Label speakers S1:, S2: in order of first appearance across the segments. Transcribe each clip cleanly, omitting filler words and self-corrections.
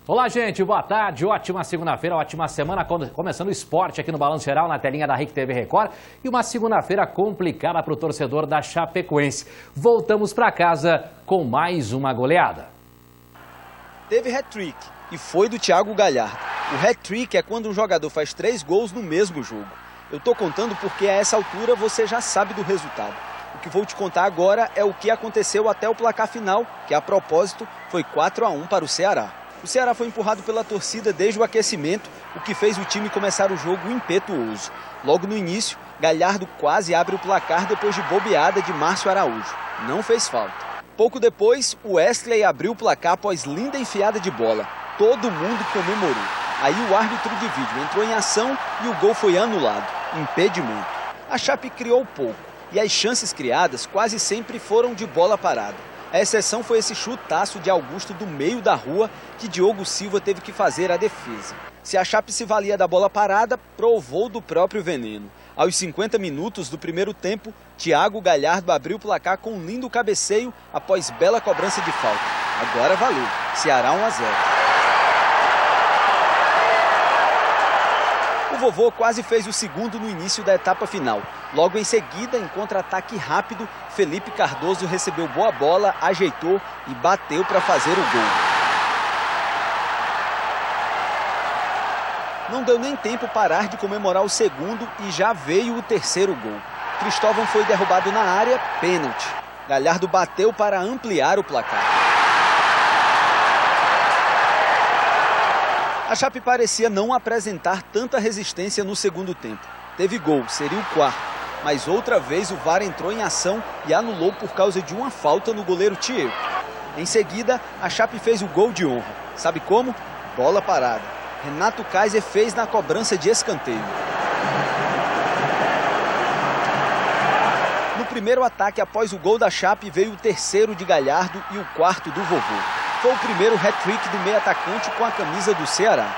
S1: Olá, gente, boa tarde, ótima segunda-feira, ótima semana, começando o esporte aqui no Balanço Geral, na telinha da RIC TV Record, e uma segunda-feira complicada para o torcedor da Chapecoense. Voltamos para casa com mais uma goleada.
S2: Teve hat-trick e foi do Thiago Galhardo. O hat-trick é quando um jogador faz 3 gols no mesmo jogo. Eu tô contando porque a essa altura você já sabe do resultado. O que vou te contar agora é o que aconteceu até o placar final, que a propósito foi 4-1 para o Ceará. O Ceará foi empurrado pela torcida desde o aquecimento, o que fez o time começar o jogo impetuoso. Logo no início, Galhardo quase abre o placar depois de bobeada de Márcio Araújo. Não fez falta. Pouco depois, o Wesley abriu o placar após linda enfiada de bola. Todo mundo comemorou. Aí o árbitro de vídeo entrou em ação e o gol foi anulado. Impedimento. A Chape criou pouco e as chances criadas quase sempre foram de bola parada. A exceção foi esse chutaço de Augusto do meio da rua que Diogo Silva teve que fazer a defesa. Se a Chape se valia da bola parada, provou do próprio veneno. Aos 50 minutos do primeiro tempo, Thiago Galhardo abriu o placar com um lindo cabeceio após bela cobrança de falta. Agora valeu. Ceará 1-0. O vovô quase fez o segundo no início da etapa final. Logo em seguida, em contra-ataque rápido, Felipe Cardoso recebeu boa bola, ajeitou e bateu para fazer o gol. Não deu nem tempo parar de comemorar o segundo e já veio o terceiro gol. Cristóvão foi derrubado na área, pênalti. Galhardo bateu para ampliar o placar. A Chape parecia não apresentar tanta resistência no segundo tempo. Teve gol, seria o quarto, mas outra vez o VAR entrou em ação e anulou por causa de uma falta no goleiro Thiago. Em seguida, a Chape fez o gol de honra. Sabe como? Bola parada. Renato Kaiser fez na cobrança de escanteio. No primeiro ataque após o gol da Chape veio o terceiro de Galhardo e o quarto do vovô. Foi o primeiro hat-trick do meio atacante com a camisa do Ceará.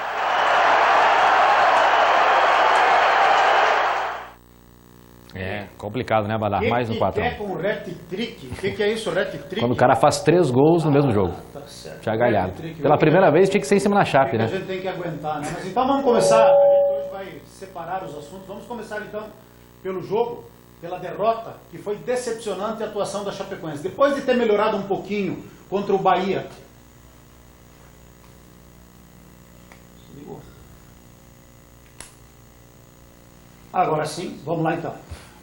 S1: É complicado, né, Badar? Mais no 4-1.
S3: É com hat-trick? O que é isso, hat-trick?
S1: Quando o cara faz 3 gols no mesmo jogo.
S3: Tá certo.
S1: Thiago Galhardo. Pela primeira vez tinha que ser em cima da Chape, né?
S3: A gente tem que aguentar, né? Mas então vamos começar. A gente hoje vai separar os assuntos. Vamos começar então pelo jogo, pela derrota, que foi decepcionante a atuação da Chapecoense. Depois de ter melhorado um pouquinho contra o Bahia. Agora sim, vamos lá então.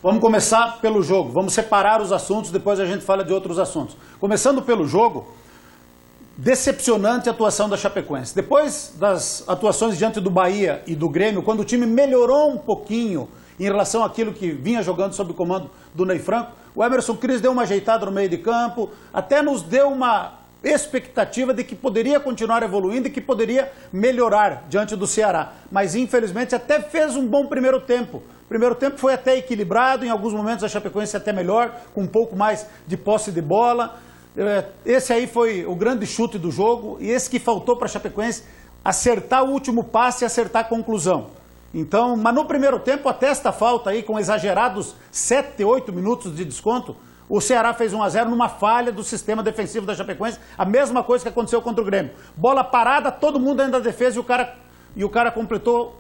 S3: Vamos começar pelo jogo, vamos separar os assuntos, depois a gente fala de outros assuntos. Começando pelo jogo, decepcionante a atuação da Chapecoense. Depois das atuações diante do Bahia e do Grêmio, quando o time melhorou um pouquinho em relação àquilo que vinha jogando sob o comando do Ney Franco, o Emerson Cris deu uma ajeitada no meio de campo, até nos deu uma expectativa de que poderia continuar evoluindo e que poderia melhorar diante do Ceará. Mas, infelizmente, até fez um bom primeiro tempo. O primeiro tempo foi até equilibrado, em alguns momentos a Chapecoense até melhor, com um pouco mais de posse de bola. Esse aí foi o grande chute do jogo e esse que faltou para a Chapecoense acertar o último passe e acertar a conclusão. Então, mas no primeiro tempo, até esta falta aí, com exagerados 7, 8 minutos de desconto, o Ceará fez 1-0 numa falha do sistema defensivo da Chapecoense, a mesma coisa que aconteceu contra o Grêmio. Bola parada, todo mundo ainda na defesa e o cara completou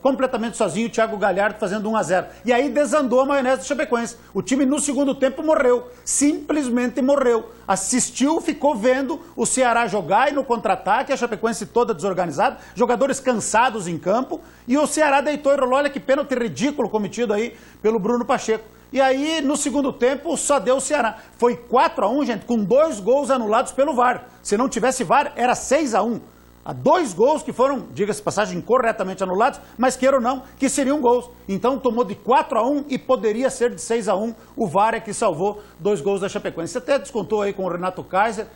S3: completamente sozinho, o Thiago Galhardo fazendo 1-0. E aí desandou a maionese do Chapecoense. O time no segundo tempo morreu, simplesmente morreu. Assistiu, ficou vendo o Ceará jogar e no contra-ataque, a Chapecoense toda desorganizada, jogadores cansados em campo, e o Ceará deitou e rolou. Olha que pênalti ridículo cometido aí pelo Bruno Pacheco. E aí, no segundo tempo, só deu o Ceará. Foi 4-1, gente, com 2 gols anulados pelo VAR. Se não tivesse VAR, era 6-1. Há 2 gols que foram, diga-se de passagem, corretamente anulados, mas queira ou não, que seriam gols. Então tomou de 4-1 e poderia ser de 6-1. O VAR é que salvou 2 gols da Chapecoense. Você até descontou aí com o Renato Kaiser,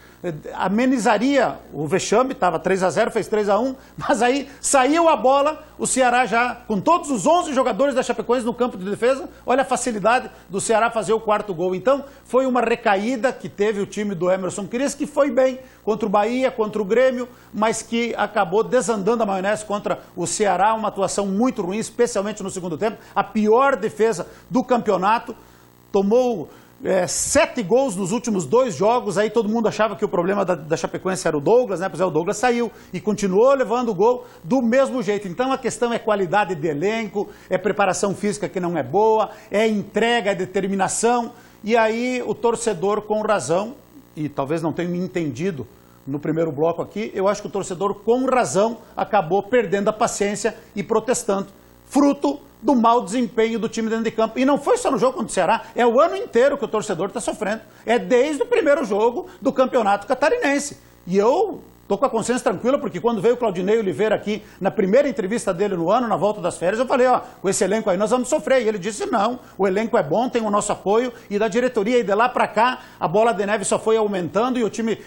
S3: amenizaria o vexame, estava 3-0, fez 3-1, mas aí saiu a bola, o Ceará já, com todos os 11 jogadores da Chapecoense no campo de defesa, olha a facilidade do Ceará fazer o 4º gol. Então, foi uma recaída que teve o time do Emerson Cris, que foi bem contra o Bahia, contra o Grêmio, mas que acabou desandando a maionese contra o Ceará, uma atuação muito ruim, especialmente no segundo tempo, a pior defesa do campeonato, tomou 7 gols nos últimos 2 jogos, aí todo mundo achava que o problema da Chapecoense era o Douglas, né? Pois é, o Douglas saiu e continuou levando o gol do mesmo jeito. Então a questão é qualidade de elenco, é preparação física que não é boa, é entrega, é determinação. E aí o torcedor, com razão, e talvez não tenha me entendido no primeiro bloco aqui, eu acho que o torcedor, com razão, acabou perdendo a paciência e protestando, fruto do mau desempenho do time dentro de campo. E não foi só no jogo contra o Ceará, é o ano inteiro que o torcedor está sofrendo. É desde o primeiro jogo do Campeonato Catarinense. E eu estou com a consciência tranquila, porque quando veio o Claudinei Oliveira aqui, na primeira entrevista dele no ano, na volta das férias, eu falei, ó, com esse elenco aí nós vamos sofrer. E ele disse, não, o elenco é bom, tem o nosso apoio, e da diretoria, e de lá para cá, a bola de neve só foi aumentando, e o time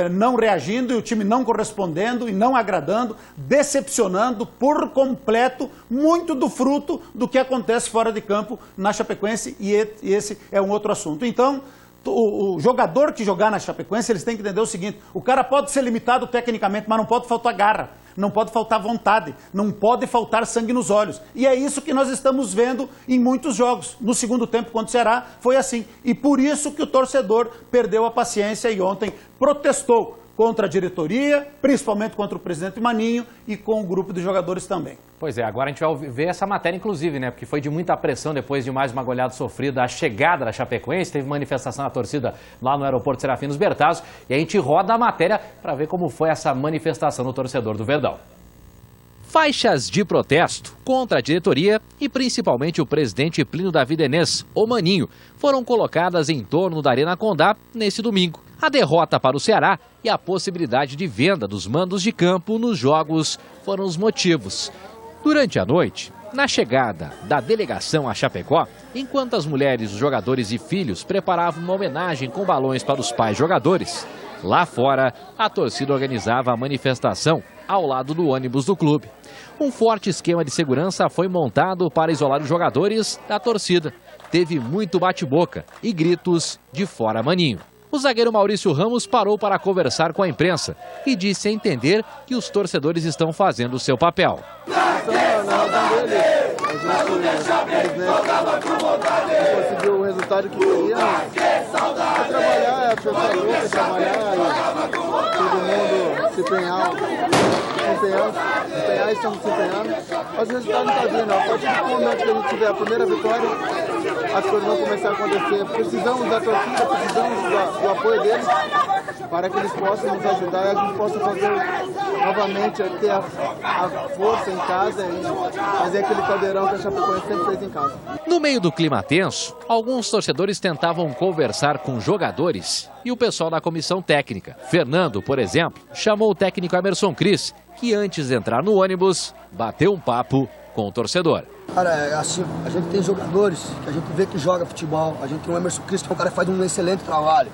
S3: não reagindo, e o time não correspondendo, e não agradando, decepcionando por completo, muito do fruto do que acontece fora de campo na Chapecoense, e esse é um outro assunto. Então, o jogador que jogar na Chapecoense, eles têm que entender o seguinte, o cara pode ser limitado tecnicamente, mas não pode faltar garra, não pode faltar vontade, não pode faltar sangue nos olhos. E é isso que nós estamos vendo em muitos jogos. No segundo tempo, contra o Ceará, foi assim. E por isso que o torcedor perdeu a paciência e ontem protestou contra a diretoria, principalmente contra o presidente Maninho e com o grupo de jogadores também.
S1: Pois é, agora a gente vai ver essa matéria, inclusive, né? Porque foi de muita pressão depois de mais uma goleada sofrida, a chegada da Chapecoense, teve manifestação da torcida lá no aeroporto Serafinos Bertazzo, e a gente roda a matéria para ver como foi essa manifestação do torcedor do Verdão. Faixas de protesto contra a diretoria e principalmente o presidente Plínio Davi Denez, o Maninho, foram colocadas em torno da Arena Condá nesse domingo. A derrota para o Ceará e a possibilidade de venda dos mandos de campo nos jogos foram os motivos. Durante a noite, na chegada da delegação a Chapecó, enquanto as mulheres, os jogadores e filhos preparavam uma homenagem com balões para os pais jogadores, lá fora a torcida organizava a manifestação ao lado do ônibus do clube. Um forte esquema de segurança foi montado para isolar os jogadores da torcida. Teve muito bate-boca e gritos de fora Maninho. O zagueiro Maurício Ramos parou para conversar com a imprensa e disse entender que os torcedores estão fazendo o seu papel.
S4: Conseguiu o resultado que queria. Trabalhar, a pessoa louca, trabalhar e todo mundo se empenhar e estamos se empenhando. Mas o resultado não está vindo. A partir do momento que a gente tiver a primeira vitória, as coisas vão começar a acontecer. Precisamos da torcida, precisamos do apoio deles para que eles possam nos ajudar e a gente possa fazer novamente ter a força em casa e fazer aquele caldeirão que a Chapecoense sempre fez em casa.
S1: No meio do clima tenso, alguns torcedores tentavam conversar com jogadores e o pessoal da comissão técnica. Fernando, por exemplo, chamou o técnico Emerson Cris, que antes de entrar no ônibus, bateu um papo com o torcedor.
S5: Cara, é assim, a gente tem jogadores que a gente vê que joga futebol, a gente tem o Emerson Cris, que é um cara que faz um excelente trabalho.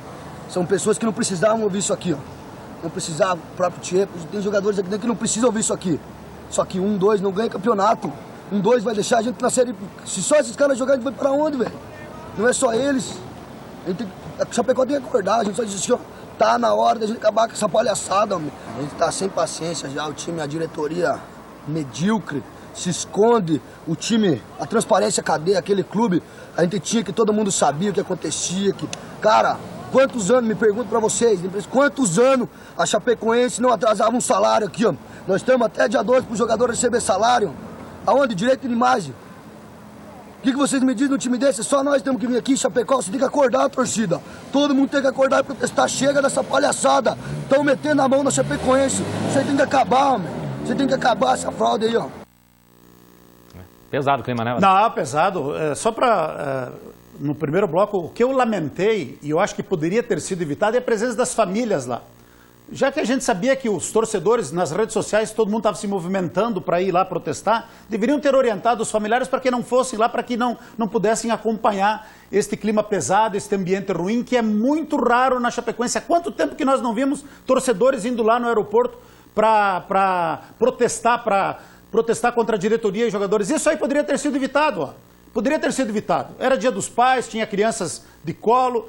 S5: São pessoas que não precisavam ouvir isso aqui, ó. Não precisava, o próprio Tcheco, tem jogadores aqui dentro que não precisam ouvir isso aqui. Só que 1-2 não ganha campeonato. 1-2 vai deixar a gente na série. Se só esses caras jogarem, a gente vai pra onde, velho? Não é só eles. A Chapecó tem que acordar, a gente só diz assim, ó, tá na hora da gente acabar com essa palhaçada, homem. A gente tá sem paciência já, o time, a diretoria medíocre, se esconde, o time, a transparência, cadê? Aquele clube, a gente tinha que todo mundo sabia o que acontecia, que, cara, quantos anos, me pergunto pra vocês, quantos anos a Chapecoense não atrasava um salário aqui, ó? Nós estamos até dia 12 pro jogador receber salário. Aonde? Direito de imagem. O que vocês me dizem no time desse? Só nós temos que vir aqui, Chapecó, você tem que acordar, torcida. Todo mundo tem que acordar e protestar. Chega dessa palhaçada. Estão metendo a mão na Chapecoense. Você tem que acabar, homem. Você tem que acabar essa fraude aí, ó.
S1: Pesado o clima, né?
S3: Não, pesado. Só para... no primeiro bloco, o que eu lamentei, e eu acho que poderia ter sido evitado, é a presença das famílias lá. Já que a gente sabia que os torcedores nas redes sociais, todo mundo estava se movimentando para ir lá protestar, deveriam ter orientado os familiares para que não fossem lá, para que não pudessem acompanhar este clima pesado, este ambiente ruim, que é muito raro na Chapecoense. Há quanto tempo que nós não vimos torcedores indo lá no aeroporto para protestar contra a diretoria e jogadores? Isso aí poderia ter sido evitado, ó. Poderia ter sido evitado. Era dia dos pais, tinha crianças de colo,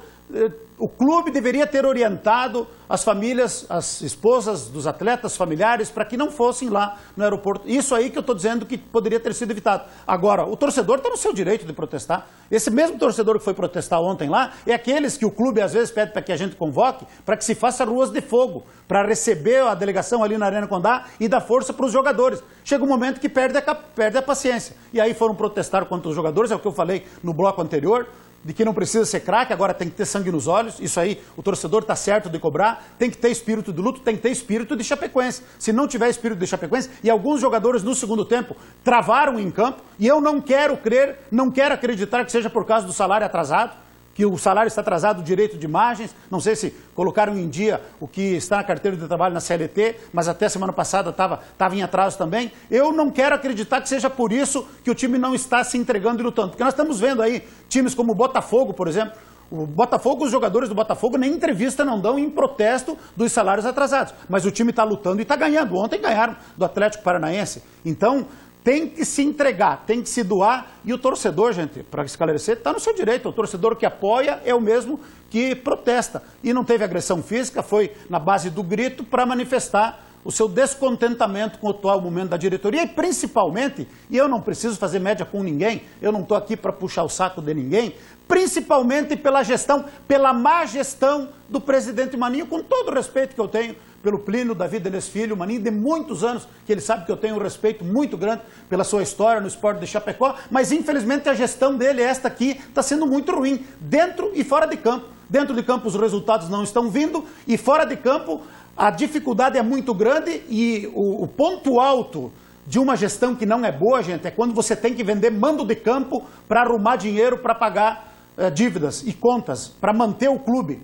S3: o clube deveria ter orientado as famílias, as esposas dos atletas, familiares, para que não fossem lá no aeroporto. Isso aí que eu estou dizendo que poderia ter sido evitado. Agora, o torcedor está no seu direito de protestar. Esse mesmo torcedor que foi protestar ontem lá, é aqueles que o clube às vezes pede para que a gente convoque, para que se faça ruas de fogo, para receber a delegação ali na Arena Condá e dar força para os jogadores. Chega um momento que perde a paciência. E aí foram protestar contra os jogadores, é o que eu falei no bloco anterior, de que não precisa ser craque, agora tem que ter sangue nos olhos. Isso aí, o torcedor está certo de cobrar. Tem que ter espírito de luto, tem que ter espírito de Chapecoense. Se não tiver espírito de Chapecoense, e alguns jogadores no segundo tempo travaram em campo, e eu não quero crer, não quero acreditar que seja por causa do salário atrasado, que o salário está atrasado, o direito de imagens, não sei se colocaram em dia o que está na carteira de trabalho na CLT, mas até semana passada estava em atraso também. Eu não quero acreditar que seja por isso que o time não está se entregando e lutando, porque nós estamos vendo aí times como o Botafogo, por exemplo. O Botafogo, os jogadores do Botafogo nem entrevista não dão em protesto dos salários atrasados, mas o time está lutando e está ganhando. Ontem ganharam do Atlético Paranaense. Então, tem que se entregar, tem que se doar, e o torcedor, gente, para esclarecer, está no seu direito. O torcedor que apoia é o mesmo que protesta. E não teve agressão física, foi na base do grito para manifestar o seu descontentamento com o atual momento da diretoria e principalmente, e eu não preciso fazer média com ninguém, eu não estou aqui para puxar o saco de ninguém, principalmente pela gestão, pela má gestão do presidente Maninho, com todo o respeito que eu tenho pelo Plínio Davi Denis Filho, Maninho, de muitos anos, que ele sabe que eu tenho um respeito muito grande pela sua história no esporte de Chapecó, mas infelizmente a gestão dele, esta aqui, está sendo muito ruim, dentro e fora de campo. Dentro de campo os resultados não estão vindo e fora de campo a dificuldade é muito grande e o ponto alto de uma gestão que não é boa, gente, é quando você tem que vender mando de campo para arrumar dinheiro para pagar dívidas e contas, para manter o clube.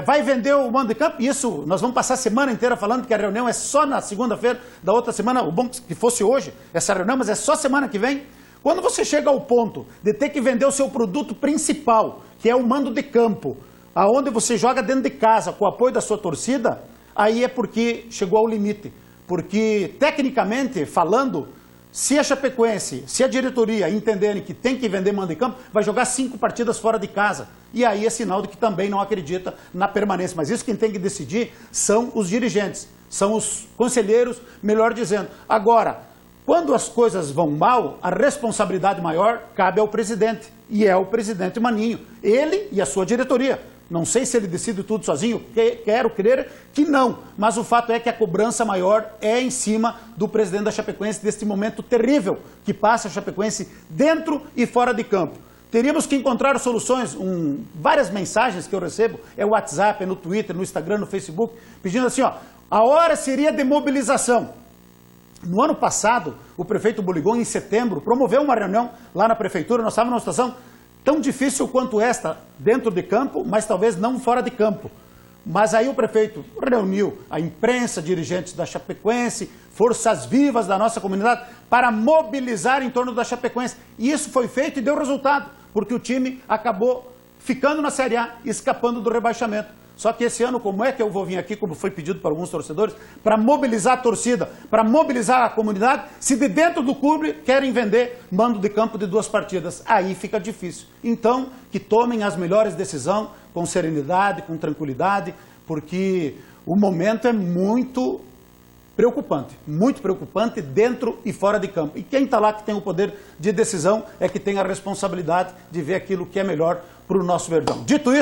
S3: Vai vender o mando de campo, isso nós vamos passar a semana inteira falando que a reunião é só na segunda-feira da outra semana, o bom que fosse hoje essa reunião, mas é só semana que vem. Quando você chega ao ponto de ter que vender o seu produto principal, que é o mando de campo, aonde você joga dentro de casa com o apoio da sua torcida, aí é porque chegou ao limite. Porque, tecnicamente falando, se a Chapecoense, se a diretoria entenderem que tem que vender mando de campo, vai jogar 5 partidas fora de casa. E aí é sinal de que também não acredita na permanência. Mas isso quem tem que decidir são os dirigentes, são os conselheiros, melhor dizendo. Agora, quando as coisas vão mal, a responsabilidade maior cabe ao presidente. E é o presidente Maninho. Ele e a sua diretoria. Não sei se ele decide tudo sozinho, quero crer que não. Mas o fato é que a cobrança maior é em cima do presidente da Chapecoense, deste momento terrível que passa a Chapecoense dentro e fora de campo. Teríamos que encontrar soluções, várias mensagens que eu recebo, é o WhatsApp, é no Twitter, no Instagram, no Facebook, pedindo assim, ó, a hora seria de mobilização. No ano passado, o prefeito Boligon, em setembro, promoveu uma reunião lá na prefeitura, nós estávamos numa situação tão difícil quanto esta, dentro de campo, mas talvez não fora de campo. Mas aí o prefeito reuniu a imprensa, dirigentes da Chapecoense, forças vivas da nossa comunidade, para mobilizar em torno da Chapecoense. E isso foi feito e deu resultado, porque o time acabou ficando na Série A, escapando do rebaixamento. Só que esse ano, como é que eu vou vir aqui, como foi pedido por alguns torcedores, para mobilizar a torcida, para mobilizar a comunidade, se de dentro do clube querem vender mando de campo de 2 partidas? Aí fica difícil. Então, que tomem as melhores decisões com serenidade, com tranquilidade, porque o momento é muito preocupante dentro e fora de campo. E quem está lá que tem o poder de decisão é que tem a responsabilidade de ver aquilo que é melhor para o nosso Verdão. Dito isso,